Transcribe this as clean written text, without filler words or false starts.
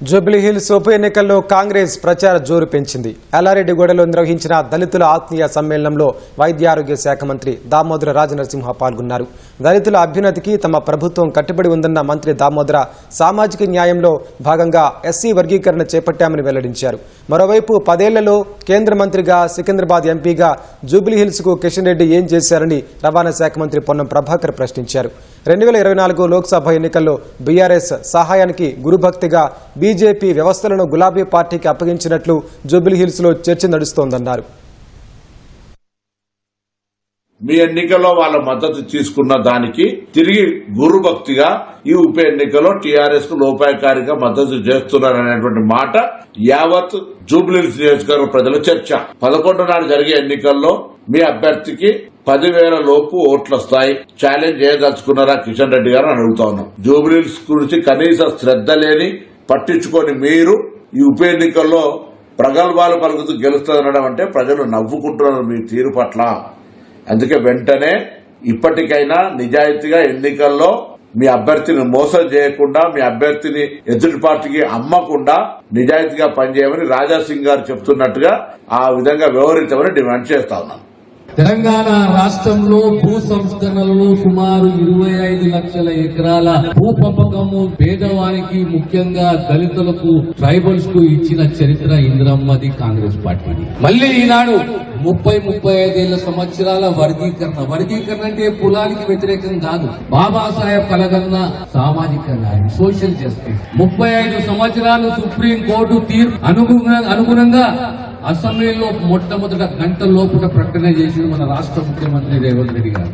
జూబ్లీహిల్స్ ఉప ఎన్నికల్లో కాంగ్రెస్ ప్రచార జోరు పెంచింది. ఎల్లారెడ్డిగూడలో నిర్వహించిన దళితుల ఆత్మీయ సమ్మేళనంలో వైద్య ఆరోగ్య శాఖ మంత్రి దామోదర రాజనరసింహ పాల్గొన్నారు. దళితుల అభ్యున్నతికి తమ ప్రభుత్వం కట్టుబడి ఉందన్న మంత్రి దామోదర సామాజిక న్యాయంలో భాగంగా ఎస్సీ వర్గీకరణ చేపట్టామని వెల్లడించారు. మరోవైపు 10 ఏళ్లలో కేంద్ర మంత్రిగా, సికింద్రాబాద్ ఎంపీగా జూబ్లీహిల్స్ కు కిషన్ రెడ్డి ఏం చేశారని రవాణా శాఖ మంత్రి పొన్నం ప్రభాకర్ ప్రశ్నించారు. 2024 లోక్సభ ఎన్నికల్లో బీఆర్ఎస్ సహాయానికి గురుభక్తిగా బీజేపీ వ్యవస్థలను గులాబీ పార్టీకి అప్పగించినట్లు జూబ్లీహిల్స్ లో చర్చ నడుస్తోందన్నారు. మీ ఎన్నికల్లో వాళ్ళ మద్దతు తీసుకున్న దానికి తిరిగి గురుభక్తిగా ఈ ఉప ఎన్నికల్లో టీఆర్ఎస్ కు లోపాయకారిగా మద్దతు చేస్తున్నారనేటువంటి మాట యావత్ జూబ్లీహిల్స్ నియోజకవర్గ ప్రజల చర్చ. 11 నాడు జరిగే ఎన్నికల్లో మీ అభ్యర్థికి 10,000 లోపు ఓట్లు వస్తాయి. ఛాలెంజ్ చేయదలుచుకున్నారా కిషన్ రెడ్డి గారు అని అడుగుతా ఉన్నాం. జూబ్లీహిల్స్ గురించి కనీస శ్రద్ధ లేని పట్టించుకొని మీరు ఈ ఉప ఎన్నికల్లో ప్రగల్భాలు పలుకుతూ గెలుస్తుందనడం అంటే ప్రజలు నవ్వుకుంటున్నారు మీ తీరు పట్ల. అందుకే వెంటనే ఇప్పటికైనా నిజాయితీగా ఎన్నికల్లో మీ అభ్యర్థిని మోసం చేయకుండా, మీ అభ్యర్థిని ఎదుటి పార్టీకి అమ్మకుండా నిజాయితీగా పనిచేయమని రాజాసింగ్ గారు చెప్తున్నట్టుగా ఆ విధంగా వ్యవహరించమని డిమాండ్ చేస్తా ఉన్నాను. తెలంగాణ రాష్ట్రంలో భూ సంస్కరణలు సుమారు 25 లక్షల ఎకరాల భూ పంపకము పేదవానికి, ముఖ్యంగా దళితులకు, ట్రైబల్స్ కు ఇచ్చిన చరిత్ర ఇందిరమ్మది, కాంగ్రెస్ పార్టీది. మళ్లీ ఈనాడు 30-35 సంవత్సరాల వర్గీకరణ అంటే కులానికి వ్యతిరేకం కాదు. బాబాసాహెబ్ కలగన్న సామాజిక న్యాయం, సోషల్ జస్టిస్. 35 సంవత్సరాలు సుప్రీం కోర్టు తీర్పు అనుగుణంగా అసెంబ్లీలో మొట్టమొదట గంట లోపల ప్రకటన చేసిన మన రాష్ట్ర ముఖ్యమంత్రి రేవంత్ రెడ్డి గారు.